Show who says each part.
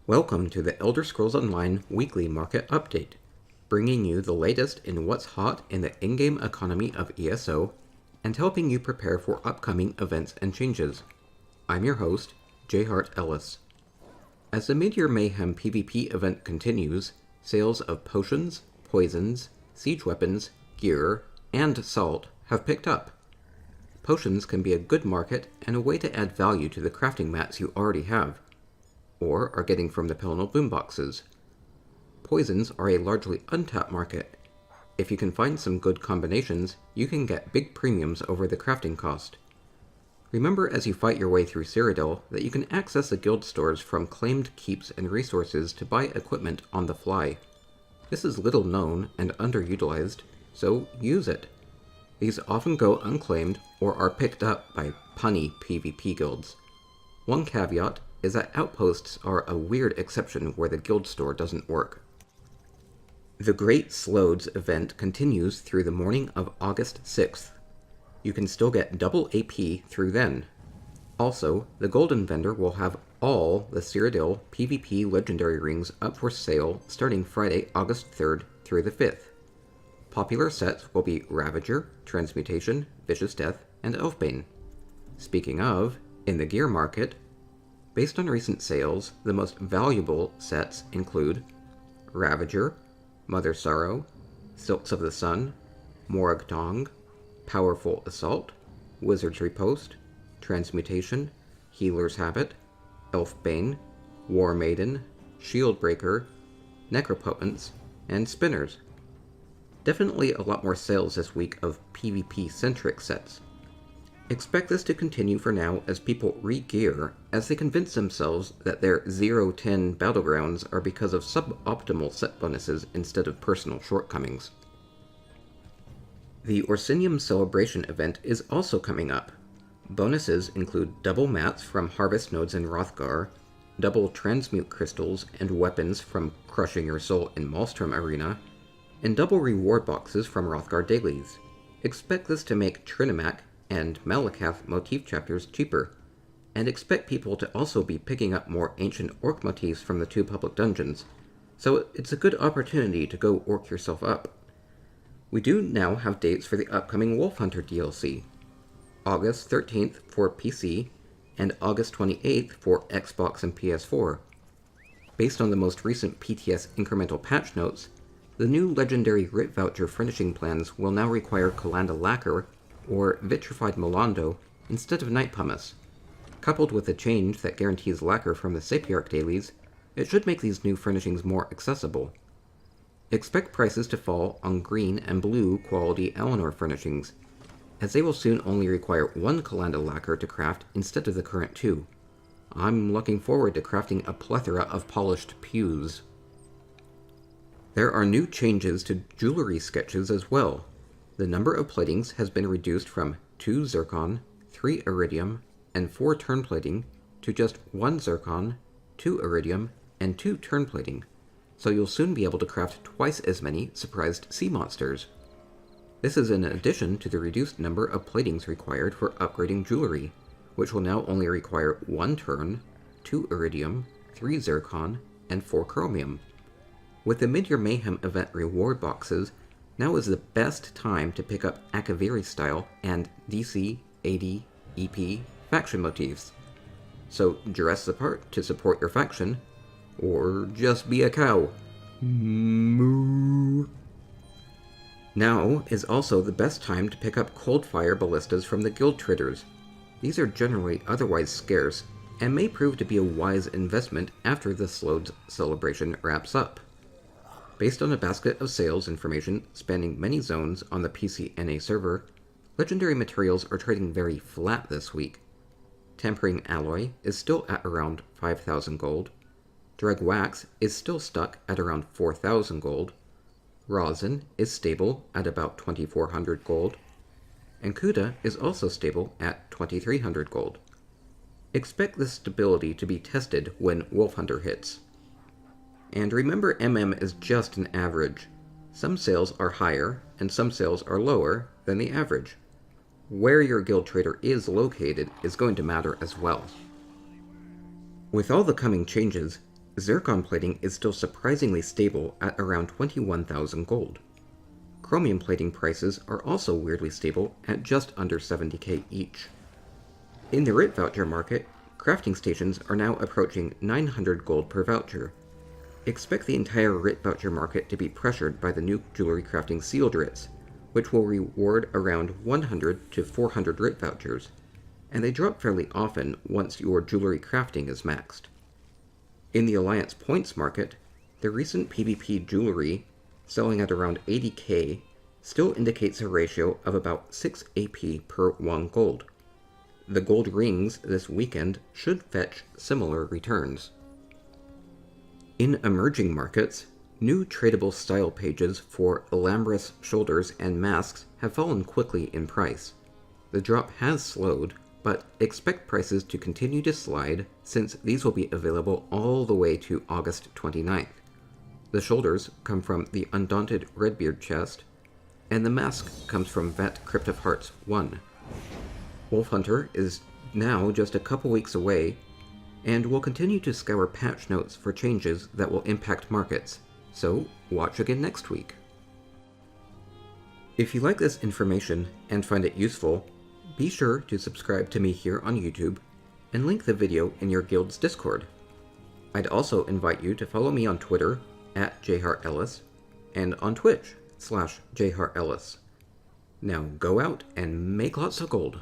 Speaker 1: Welcome to the Elder Scrolls Online Weekly Market Update, bringing you the latest in what's hot in the in-game economy of ESO, and helping you prepare for upcoming events and changes. I'm your host, J. Hart Ellis. As the Midyear Mayhem PvP event continues, sales of potions, poisons, siege weapons, gear, and salt have picked up. Potions can be a good market and a way to add value to the crafting mats you already have, or are getting from the Pelennor boomboxes. Poisons are a largely untapped market. If you can find some good combinations, you can get big premiums over the crafting cost. Remember as you fight your way through Cyrodiil that you can access the guild stores from claimed keeps and resources to buy equipment on the fly. This is little known and underutilized, so use it. These often go unclaimed or are picked up by punny PvP guilds. One caveat is that outposts are a weird exception where the guild store doesn't work. The Great Slodes event continues through the morning of August 6th. You can still get double AP through then. Also, the Golden Vendor will have all the Cyrodiil PvP legendary rings up for sale starting Friday, August 3rd through the 5th. Popular sets will be Ravager, Transmutation, Vicious Death, and Elfbane. Speaking of, in the gear market, based on recent sales, the most valuable sets include Ravager, Mother Sorrow, Silks of the Sun, Moragtong, Powerful Assault, Wizard's Riposte, Transmutation, Healer's Habit, Elfbane, War Maiden, Shieldbreaker, Necropotence, and Spinners. Definitely a lot more sales this week of PvP-centric sets. Expect this to continue for now as people re-gear as they convince themselves that their 0-10 battlegrounds are because of suboptimal set bonuses instead of personal shortcomings. The Orsinium Celebration event is also coming up. Bonuses include double mats from Harvest Nodes in Hrothgar, double transmute crystals and weapons from Crushing Your Soul in Maelstrom Arena, and double reward boxes from Hrothgar dailies. Expect this to make Trinimac and Malakath motif chapters cheaper, and expect people to also be picking up more ancient orc motifs from the 2 public dungeons, so it's a good opportunity to go orc yourself up. We do now have dates for the upcoming Wolfhunter DLC, August 13th for PC, and August 28th for Xbox and PS4. Based on the most recent PTS incremental patch notes, the new legendary Writ Voucher furnishing plans will now require Calanda Lacquer or Vitrified Molando instead of Night Pumice. Coupled with a change that guarantees lacquer from the Sapiarch dailies, it should make these new furnishings more accessible. Expect prices to fall on green and blue quality Alinor furnishings, as they will soon only require 1 Calanda Lacquer to craft instead of the current 2. I'm looking forward to crafting a plethora of polished pews. There are new changes to jewelry sketches as well. The number of platings has been reduced from 2 Zircon, 3 Iridium, and 4 turn plating to just 1 Zircon, 2 Iridium, and 2 turn plating, so you'll soon be able to craft twice as many surprised sea monsters. This is in addition to the reduced number of platings required for upgrading jewelry, which will now only require 1 turn, 2 Iridium, 3 Zircon, and 4 Chromium. With the Midyear Mayhem event reward boxes, now is the best time to pick up Akaviri style and DC, AD, EP faction motifs. So dress the part to support your faction, or just be a cow. Moo. Now is also the best time to pick up Coldfire ballistas from the guild traders. These are generally otherwise scarce, and may prove to be a wise investment after the Slodes celebration wraps up. Based on a basket of sales information spanning many zones on the PCNA server, legendary materials are trading very flat this week. Tempering Alloy is still at around 5,000 gold, Dreugh Wax is still stuck at around 4,000 gold, Rosin is stable at about 2,400 gold, and Kuta is also stable at 2,300 gold. Expect this stability to be tested when Wolfhunter hits. And remember, MM is just an average. Some sales are higher, and some sales are lower than the average. Where your guild trader is located is going to matter as well. With all the coming changes, Zircon plating is still surprisingly stable at around 21,000 gold. Chromium plating prices are also weirdly stable at just under 70k each. In the Writ Voucher market, crafting stations are now approaching 900 gold per voucher. Expect the entire Writ Voucher market to be pressured by the new jewelry crafting sealed writs, which will reward around 100 to 400 Writ Vouchers, and they drop fairly often once your jewelry crafting is maxed. In the Alliance points market, the recent PvP jewelry, selling at around 80k, still indicates a ratio of about 6 AP per 1 gold. The gold rings this weekend should fetch similar returns. In emerging markets, new tradable style pages for Ilambris shoulders and masks have fallen quickly in price. The drop has slowed, but expect prices to continue to slide since these will be available all the way to August 29th. The shoulders come from the Undaunted Redbeard chest, and the mask comes from Vet Crypt of Hearts 1. Wolfhunter is now just a couple weeks away, and will continue to scour patch notes for changes that will impact markets, so watch again next week. If you like this information and find it useful, be sure to subscribe to me here on YouTube, and link the video in your guild's Discord. I'd also invite you to follow me on Twitter, @jhartellis, and on Twitch, /jhartellis. Now go out and make lots of gold.